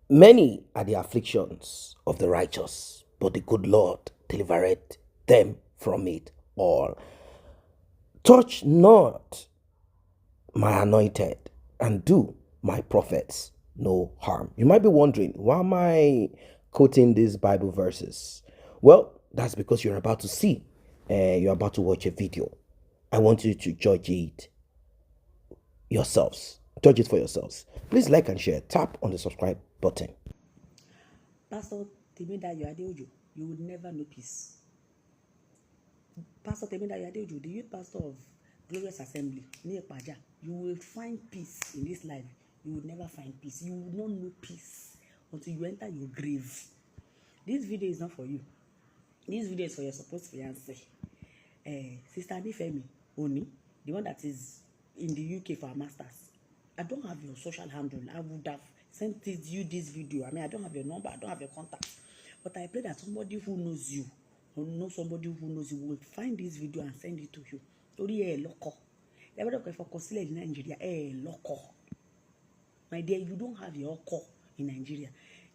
Many are the afflictions of the righteous, but the good Lord delivereth them from it all. Touch not my anointed and do my prophets no harm. You might be wondering, why am I quoting these Bible verses? Well, that's because you're about to see, you're about to watch a video. I want you to judge it yourselves. Judge it for yourselves. Please like and share. Tap on the subscribe button. Pastor Temidayo Adeojo, you would never know peace. Pastor Temidayo Adeojo, the youth pastor of Glorious Assembly, near Paja, you will find peace in this life. You will never find peace. You will not know peace until you enter your grave. This video is not for you. This video is for your supposed fiancee. Sister Nifemi Oni, the one that is in the UK for her masters. I don't have your social handle. I would have sent you this video. I mean, I don't have your number. I don't have your contact. But I pray that somebody who knows you, or know somebody who knows you, will find this video and send it to you. Torí ẹ lọ́kọ. Everybody go for consulate in Nigeria. Lọ́kọ. My dear, you don't have your call in Nigeria.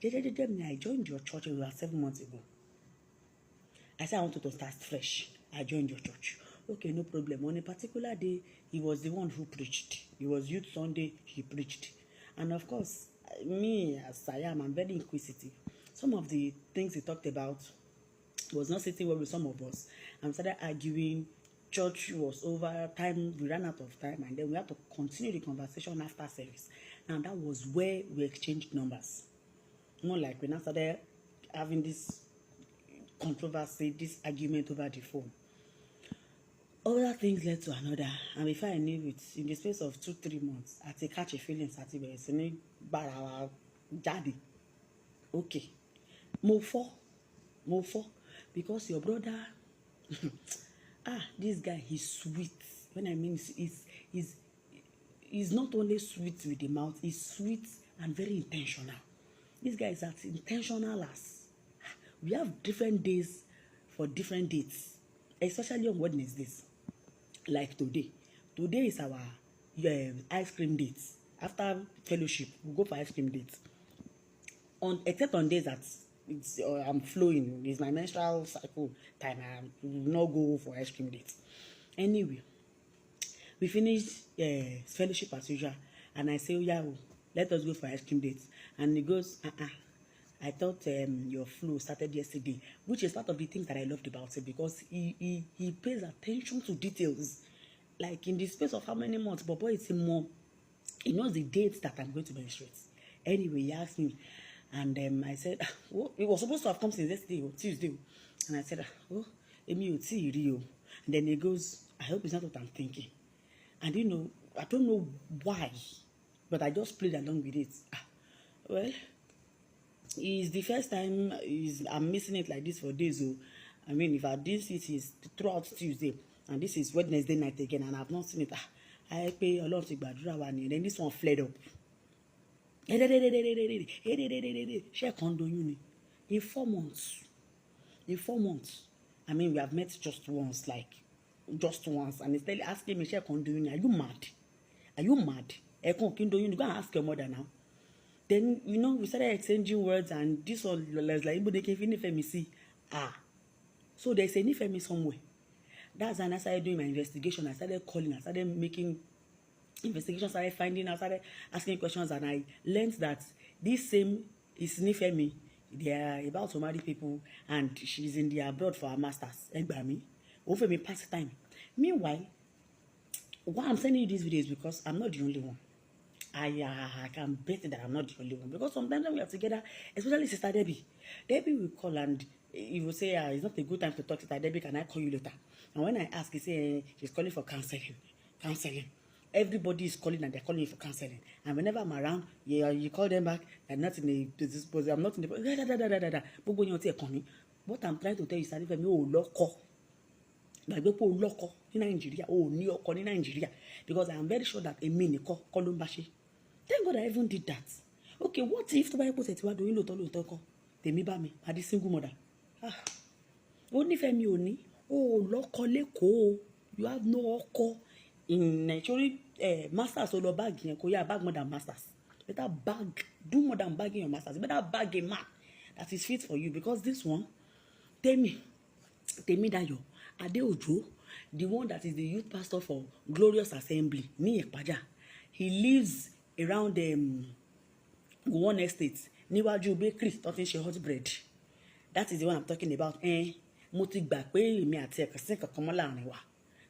I joined your church about 7 months ago. I said I wanted to start fresh. I joined your church. Okay, no problem. On a particular day, he was the one who preached. It was Youth Sunday, he preached. And of course, me as I am, I'm very inquisitive. Some of the things he talked about was not sitting well with some of us. And started arguing. Church was over, time, we ran out of time, and then we had to continue the conversation after service. And that was where we exchanged numbers. More like we now started having this controversy, this argument over the phone. Other things led to another, and before I knew it, in the space of 2-3 months, I had catch a feeling àti bẹ̀rẹ̀ sí ní bára wa jáde. Okay, mo fọ́, because your brother, this guy, he's sweet. When I mean he's not only sweet with the mouth, he's sweet and very intentional. This guy is as intentional as we have different days for different dates, especially on Wednesdays. Like today is our ice cream date. After fellowship, we go for ice cream date. Except on days that I'm flowing, it's my menstrual cycle time, I will not go for ice cream date. Anyway, we finished fellowship as usual, and I say, oh yeah, let us go for ice cream date. And he goes, I thought your flow started yesterday, which is part of the things that I loved about it, because he pays attention to details. Like in the space of how many months, but boy, it's more. He knows the dates that I'm going to menstruate. Anyway, he asked me, and I said, well, it was supposed to have come since yesterday or Tuesday. And I said, oh, Emi ò tíì rí o. And then he goes, I hope it's not what I'm thinking. And I don't know why, but I just played along with it. Well, it's the first time I'm missing it like this for days. So, I mean, if I did it is throughout Tuesday, and this is Wednesday night again, and I've not seen it. I pay a lot to gbàdúrà wa ni, and then this one flared up. Ṣé kan doyún ni? In 4 months. I mean, we have met just once, and he's asking me, ṣé kan doyún ni? Are you mad? Ẹ̀kan kí n doyún ni? Go and ask your mother now. Then, we started exchanging words, and this one was like, Ibo de ke fi nífẹ̀ẹ́ mi sí. So there's a Nifemi somewhere. That's when I started doing my investigation. I started calling, I started making investigations, started finding out, started asking questions, and I learned that this same is Nifemi. They are about to marry people, and she's in the abroad for her masters. Egbami, over me past time. Meanwhile, why I'm sending you this video is because I'm not the only one. I can bet that I'm not the only one, because sometimes when we are together, especially Sister Debbie will call and he will say, it's not a good time to talk to Sister Debbie, can I call you later? And when I ask, he say she's calling for counseling. Everybody is calling, and they're calling for counseling. And whenever I'm around, you call them back, they're not in the position. I'm not in the what I'm trying to tell you is that if I'm loco, gbàgbé pé o lọ́kọ ní Nàìjíríà, o ní ọkọ ní Nàìjíríà, because I am very sure that èmi nìkan kọ́ ló ń bá ṣe. Thank God I even did that. Okay, what if tó bá yẹ kó tẹ̀ tí wá doyún lóòótọ́ kọ́ tèmi bá mi àdí single mother. Ó nífẹ̀ẹ́ mi ò ní, o lọ́kọ lẹ́kọ̀ọ́, you have no ọkọ in Nigeria. Masters ó lọ báàgì yẹn kó yá bag more than masters. better bag, do more than bagging your masters. You better bag a man that is fit for you, because this one, Temi Dayo Adeojo, the one that is the youth pastor for Glorious Assembly ní Ìpàjà, he lives around one estate níwájú bakery tó ti ń ṣe hot bread. That is the one I'm talking about. Mo ti gbà pé èmi àti ẹ̀kọ́ sí kankan mọ́ láàrin wa.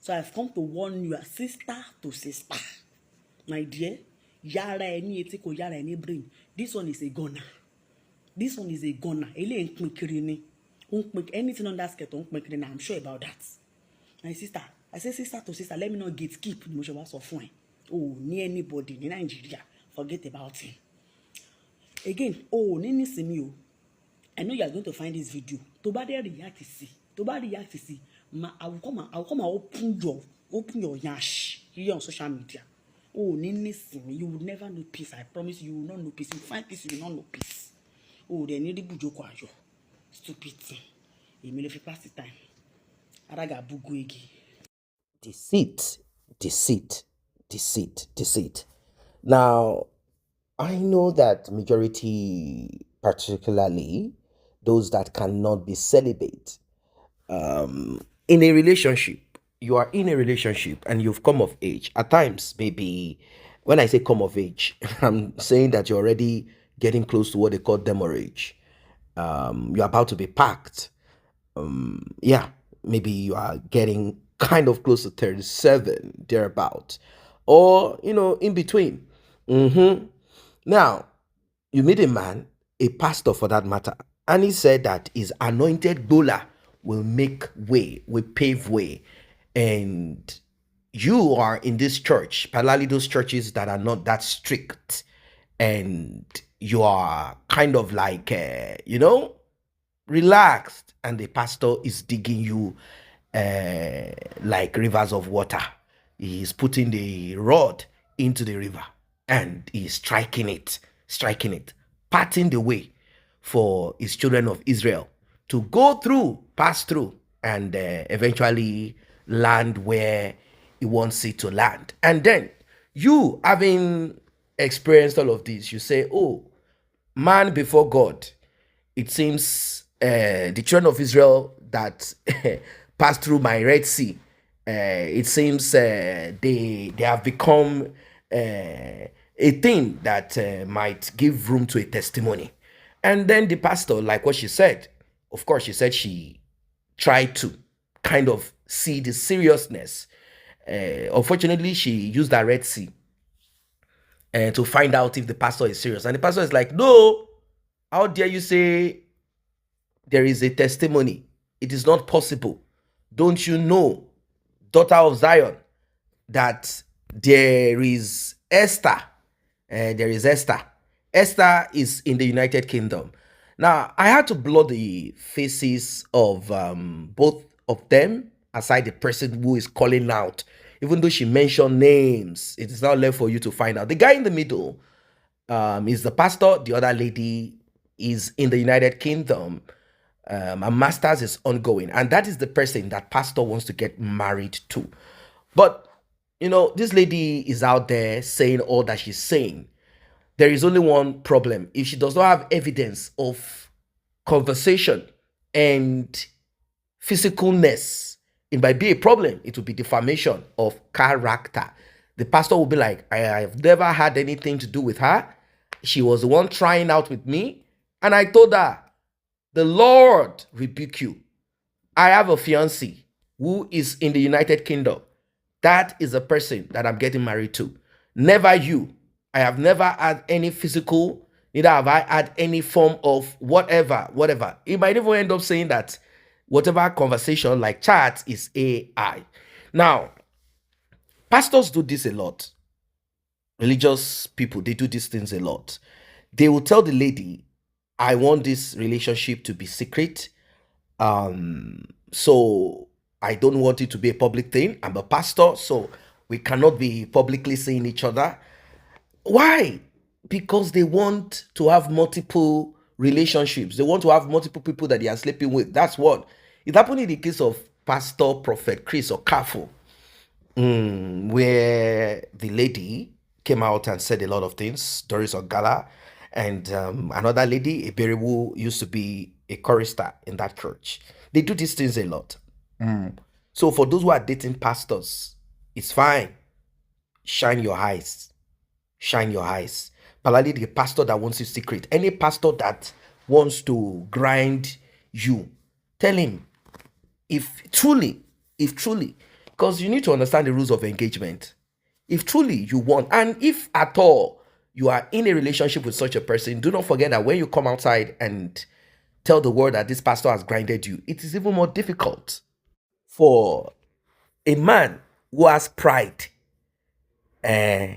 So I've come to warn you, sister to sister, my dear, yára ẹ ní etí kò yára ẹ ní brain. This one is a gunner. This one is a gunner. Eléyìí ń pin kiri ni. Anything on that skirt, I'm sure about that. My sister, I say sister to sister, let me not gatekeep. Mo ṣe wá sọ fún ẹ. Oh, ní anybody ní Nigeria, forget about him. Again, ní nísìnyí o. I know you are going to find this video. Tó bá dé react sí, I will come and open your yash here on social media. Ní nísìnyí, you will never know peace. I promise you will not know peace. You find peace, you will not know peace. Dẹ̀ ní rí bùjókòó ayọ̀. Stupid thing. Èmi lè fi pass the time. Araga bugu igi. Deceit, deceit, deceit, deceit. Now, I know that majority, particularly those that cannot be celibate, in a relationship, you are in a relationship and you've come of age. At times, maybe when I say come of age, I'm saying that you're already getting close to what they call demorage. You're about to be packed. Maybe you are getting kind of close to 37, thereabout, or in between. Now, you meet a man, a pastor for that matter, and he said that his anointed Bola will make way, will pave way, and you are in this church, particularly those churches that are not that strict, and you are kind of like, relaxed, and the pastor is digging you like rivers of water. He's putting the rod into the river and he's striking it, parting the way for his children of Israel to go through, pass through, and eventually land where he wants it to land. And then you, having experienced all of this, you say, oh, man before God, it seems the children of Israel that passed through my Red Sea, it seems they have become a thing that might give room to a testimony. And then the pastor, like what she said, of course, she said she tried to kind of see the seriousness. Unfortunately, she used that Red Sea to find out if the pastor is serious. And the pastor is like, no, how dare you say there is a testimony? It is not possible. Don't you know, daughter of Zion, that there is Esther? There is Esther. Esther is in the United Kingdom. Now, I had to blur the faces of both of them, aside the person who is calling out. Even though she mentioned names, it is now left for you to find out. The guy in the middle is the pastor. The other lady is in the United Kingdom. A master's is ongoing. And that is the person that pastor wants to get married to. But, this lady is out there saying all that she's saying. There is only one problem. If she does not have evidence of conversation and physicalness, it might be a problem. It will be defamation of character. The pastor will be like, I have never had anything to do with her. She was the one trying out with me. And I told her, the Lord rebuke you. I have a fiancé who is in the United Kingdom. That is the person that I'm getting married to. Never you. I have never had any physical, neither have I had any form of whatever. It might even end up saying that whatever conversation like chat is AI. Now, pastors do this a lot. Religious people, they do these things a lot. They will tell the lady, I want this relationship to be secret. So I don't want it to be a public thing. I'm a pastor, so we cannot be publicly seeing each other. Why? Because they want to have multiple relationships. They want to have multiple people that they are sleeping with. That's what. It happened in the case of Pastor Prophet Chris Okafor, where the lady came out and said a lot of things, Doris Ogala, and another lady, a who used to be a chorister in that church. They do these things a lot. So for those who are dating pastors, it's fine. Shine your eyes. Shine your eyes. Particularly the pastor that wants you secret. Any pastor that wants to grind you, tell him, if truly, because you need to understand the rules of engagement. If truly you want, and if at all you are in a relationship with such a person, do not forget that when you come outside and tell the world that this pastor has grinded you, it is even more difficult for a man who has pride, uh,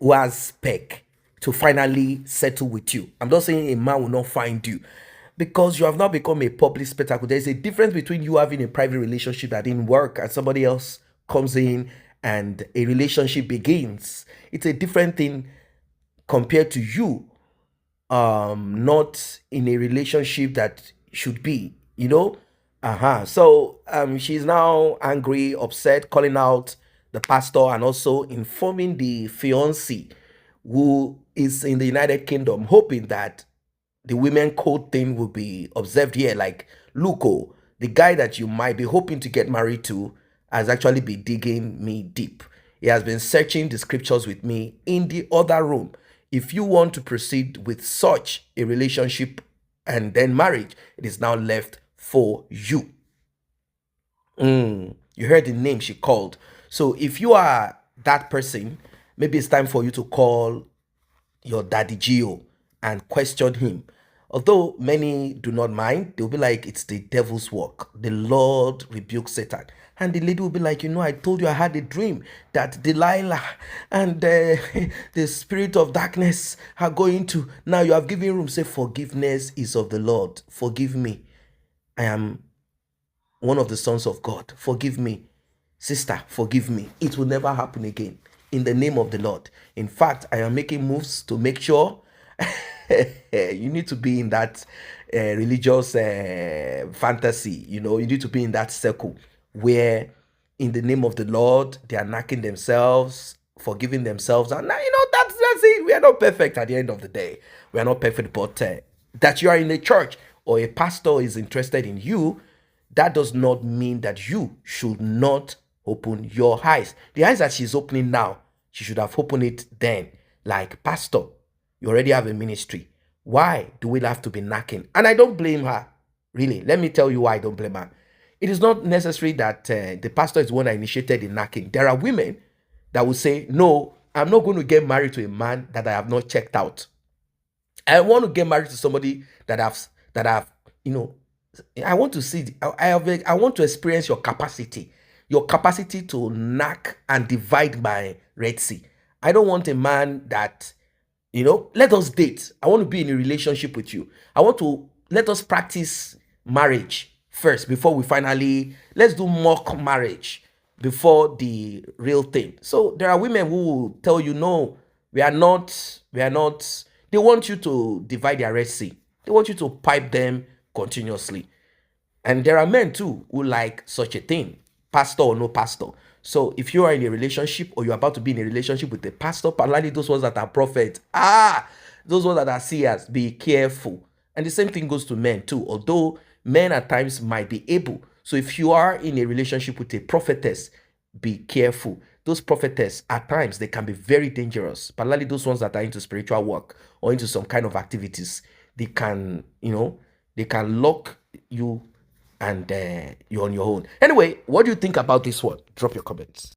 who has spec, to finally settle with you. I'm not saying a man will not find you because you have now become a public spectacle. There's a difference between you having a private relationship that didn't work and somebody else comes in and a relationship begins. It's a different thing compared to you not in a relationship that should be, so she's now angry, upset, calling out the pastor and also informing the fiancee who is in the United Kingdom, hoping that the women code thing will be observed here. Like, look, oh, the guy that you might be hoping to get married to has actually been digging me deep. He has been searching the scriptures with me in the other room. If you want to proceed with such a relationship and then marriage, it is now left for you. You heard the name she called. So if you are that person, maybe it's time for you to call your daddy Gio and question him. Although many do not mind, they'll be like, it's the devil's work. The Lord rebukes Satan. And the lady will be like, I told you I had a dream that Delilah and the spirit of darkness are going to. Now you have given room. Say, forgiveness is of the Lord. Forgive me. I am one of the sons of God. Forgive me. Sister, forgive me. It will never happen again. In the name of the Lord. In fact, I am making moves to make sure you need to be in that religious fantasy. You need to be in that circle where, in the name of the Lord, they are knocking themselves, forgiving themselves. And that's it. We are not perfect at the end of the day. We are not perfect, but that you are in a church or a pastor is interested in you, that does not mean that you should not open your eyes. The eyes that she's opening now, she should have opened it then. Like, pastor, you already have a ministry. Why do we have to be knocking? And I don't blame her. Really, let me tell you why I don't blame her. It is not necessary that the pastor is the one that initiated the knocking. There are women that will say, no, I'm not going to get married to a man that I have not checked out. I want to get married to somebody that I've, I want to see, I want to experience your capacity to knock and divide my Red Sea. I don't want a man that, let us date. I want to be in a relationship with you. Let us practice marriage first before let's do mock marriage before the real thing. So there are women who will tell you, no, we are not, they want you to divide their Red Sea. They want you to pipe them continuously. And there are men too who like such a thing, pastor or no pastor. So if you are in a relationship or you're about to be in a relationship with a pastor, particularly those ones that are prophets, those ones that are seers, be careful. And the same thing goes to men too, although men at times might be able. So if you are in a relationship with a prophetess, be careful. Those prophetess, at times, they can be very dangerous, particularly those ones that are into spiritual work or into some kind of activities. They can, they can lock you and you're on your own. Anyway, what do you think about this one? Drop your comments.